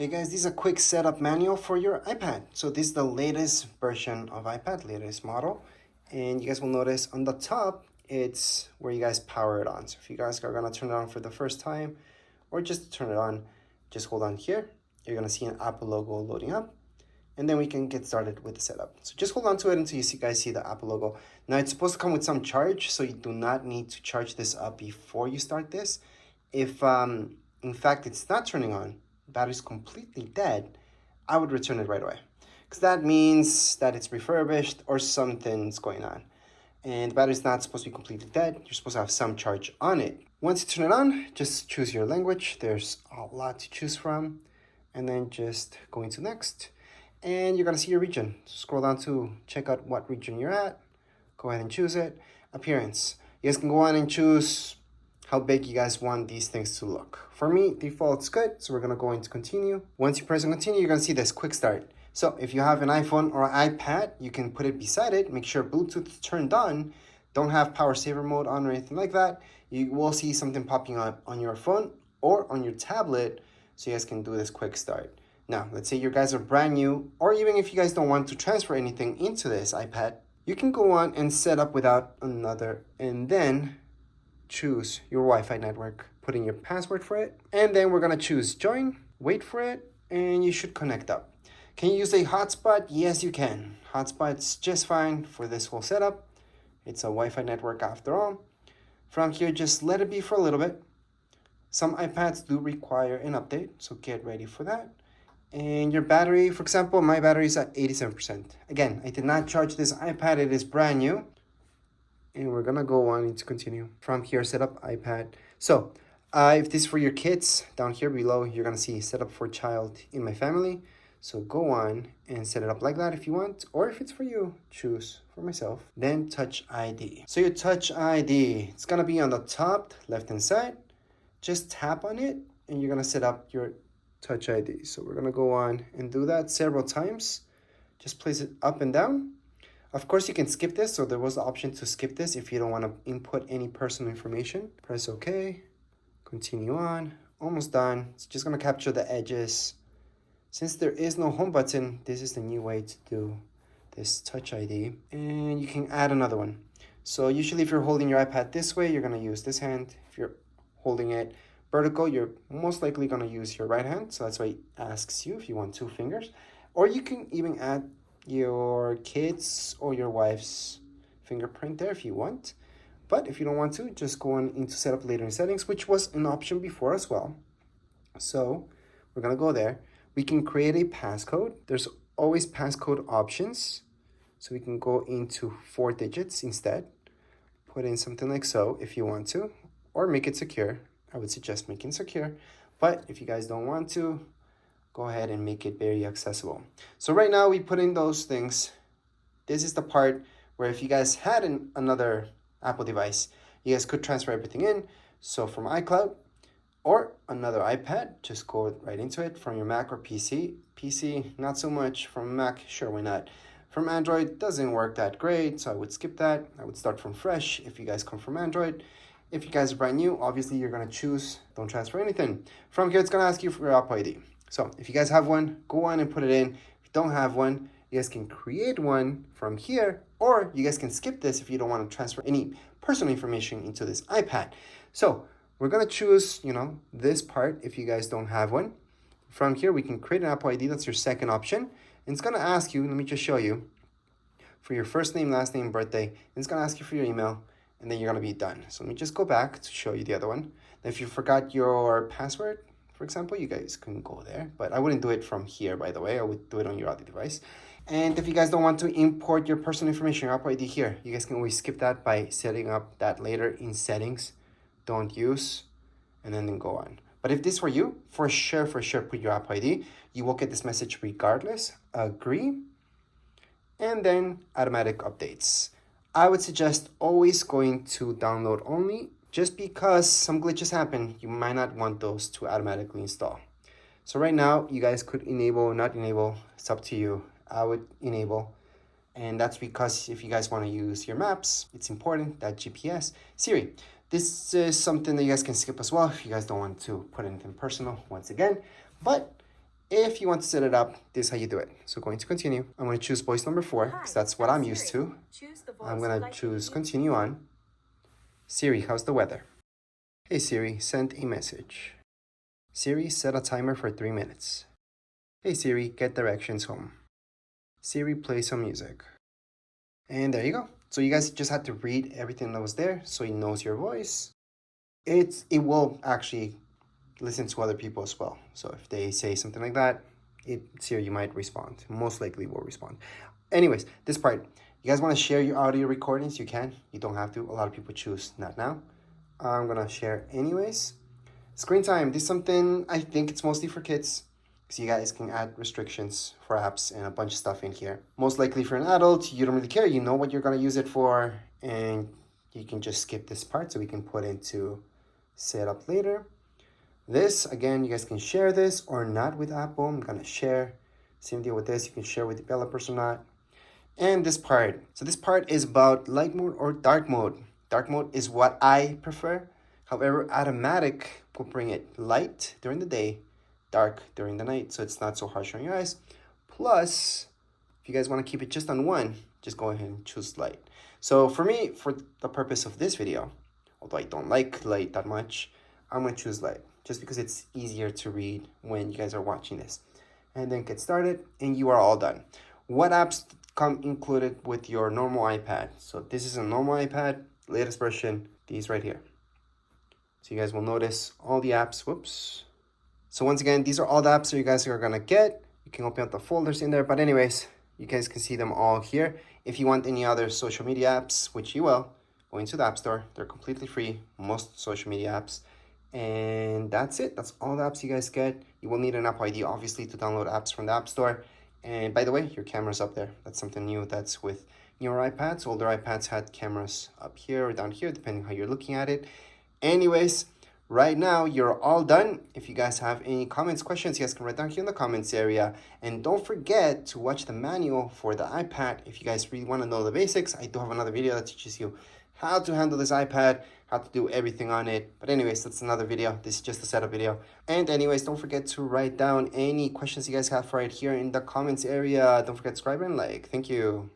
Hey guys, this is a quick setup manual for your iPad. So this is the latest version of iPad, latest model. And you guys will notice on the top, it's where you guys power it on. So if you guys are gonna turn it on for the first time, or just to turn it on, just hold on here. You're gonna see an Apple logo loading up. And then we can get started with the setup. So just hold on to it until you guys see the Apple logo. Now it's supposed to come with some charge, so you do not need to charge this up before you start this. If in fact it's not turning on, battery's completely dead, I would return it right away. Because that means that it's refurbished or something's going on. And the battery's not supposed to be completely dead. You're supposed to have some charge on it. Once you turn it on, just choose your language. There's a lot to choose from. And then just go into next. And you're gonna see your region. Scroll down to check out what region you're at. Go ahead and choose it. Appearance. You guys can go on and choose how big you guys want these things to look. For me, default's good, so we're gonna go into continue. Once you press on continue, you're gonna see this quick start. So if you have an iPhone or an iPad, you can put it beside it, make sure Bluetooth is turned on, don't have power saver mode on or anything like that. You will see something popping up on your phone or on your tablet, so you guys can do this quick start. Now, let's say you guys are brand new, or even if you guys don't want to transfer anything into this iPad, you can go on and set up without another, and then choose your Wi-Fi network, put in your password for it, and then we're gonna choose join, wait for it, and you should connect up. Can you use a hotspot? Yes, you can. Hotspot's just fine for this whole setup. It's a Wi-Fi network after all. From here, just let it be for a little bit. Some iPads do require an update, so get ready for that. And your battery, for example, my battery is at 87%. Again, I did not charge this iPad, it is brand new. And we're gonna go on to continue. From here, set up iPad. So, if this is for your kids, down here below, you're gonna see set up for child in my family. So go on and set it up like that if you want, or if it's for you, choose for myself. Then Touch ID. So your Touch ID, it's gonna be on the top left-hand side. Just tap on it, and you're gonna set up your Touch ID. So we're gonna go on and do that several times. Just place it up and down. Of course, you can skip this, so there was the option to skip this if you don't want to input any personal information. Press OK, continue on, almost done. It's just going to capture the edges. Since there is no home button, this is the new way to do this Touch ID. And you can add another one. So usually if you're holding your iPad this way, you're going to use this hand. If you're holding it vertical, you're most likely going to use your right hand. So that's why it asks you if you want 2 fingers. Or you can even add your kids or your wife's fingerprint there if you want. But if you don't want to, just go on into setup later in settings, which was an option before as well. So we're gonna go there. We can create a passcode. There's always passcode options. So we can go into 4 digits instead. Put in something like so if you want to, or make it secure. I would suggest making secure. But if you guys don't want to, go ahead and make it very accessible. So right now we put in those things. This is the part where if you guys had another Apple device, you guys could transfer everything in. So from iCloud or another iPad, just go right into it. From your Mac or PC. PC, not so much. From Mac, sure, why not? From Android, doesn't work that great, so I would skip that. I would start from fresh if you guys come from Android. If you guys are brand new, obviously you're gonna choose don't transfer anything. From here, it's gonna ask you for your Apple ID. So if you guys have one, go on and put it in. If you don't have one, you guys can create one from here, or you guys can skip this if you don't want to transfer any personal information into this iPad. So we're gonna choose, this part if you guys don't have one. From here, we can create an Apple ID. That's your second option. And it's gonna ask you, let me just show you, for your first name, last name, birthday. And it's gonna ask you for your email, and then you're gonna be done. So let me just go back to show you the other one. If you forgot your password, for example, you guys can go there, but I wouldn't do it from here, by the way. I would do it on your other device. And if you guys don't want to import your personal information, your Apple ID here, you guys can always skip that by setting up that later in settings. Don't use, and then go on. But if this were you, for sure, put your Apple ID. You will get this message regardless. Agree. And then automatic updates. I would suggest always going to download only. Just because some glitches happen, you might not want those to automatically install. So right now, you guys could enable or not enable. It's up to you. I would enable. And that's because if you guys want to use your maps, it's important that GPS. Siri, this is something that you guys can skip as well if you guys don't want to put anything personal once again. But If you want to set it up, this is how you do it. So going to continue. I'm going to choose voice number 4 because that's what I'm used to. I'm going to choose continue on. Siri, how's the weather? Hey Siri, send a message. Siri, set a timer for 3 minutes. Hey Siri, get directions home. Siri, play some music. And there you go. So you guys just had to read everything that was there so it knows your voice. It will actually listen to other people as well. So if they say something like that, Siri might respond. Most likely will respond. Anyways, this part, you guys want to share your audio recordings? You can. You don't have to. A lot of people choose not now. I'm going to share anyways. Screen time. This is something I think it's mostly for kids. So you guys can add restrictions for apps and a bunch of stuff in here. Most likely for an adult, you don't really care. You know what you're going to use it for. And you can just skip this part so we can put into setup later. This, again, you guys can share this or not with Apple. I'm going to share. Same deal with this. You can share with developers or not. And this part. So this part is about light mode or dark mode. Dark mode is what I prefer. However, automatic will bring it light during the day, dark during the night, so it's not so harsh on your eyes. Plus, if you guys want to keep it just on one, just go ahead and choose light. So for me, for the purpose of this video, although I don't like light that much, I'm going to choose light just because it's easier to read when you guys are watching this. And then get started and you are all done. What apps come included with your normal iPad? So this is a normal iPad, latest version, these right here. So you guys will notice all the apps, whoops. So once again, these are all the apps that you guys are gonna get. You can open up the folders in there, but anyways, you guys can see them all here. If you want any other social media apps, which you will, go into the App Store. They're completely free, most social media apps. And that's it. That's all the apps you guys get. You will need an Apple ID, obviously, to download apps from the App Store. And by the way, your camera's up there. That's something new that's with newer iPads. Older iPads had cameras up here or down here, depending how you're looking at it. Anyways, right now, you're all done. If you guys have any comments, questions, you guys can write down here in the comments area. And don't forget to watch the manual for the iPad. If you guys really want to know the basics, I do have another video that teaches you how to handle this iPad, how to do everything on it. But anyways, that's another video. This is just a setup video. And anyways, don't forget to write down any questions you guys have right here in the comments area. Don't forget to subscribe and like. Thank you.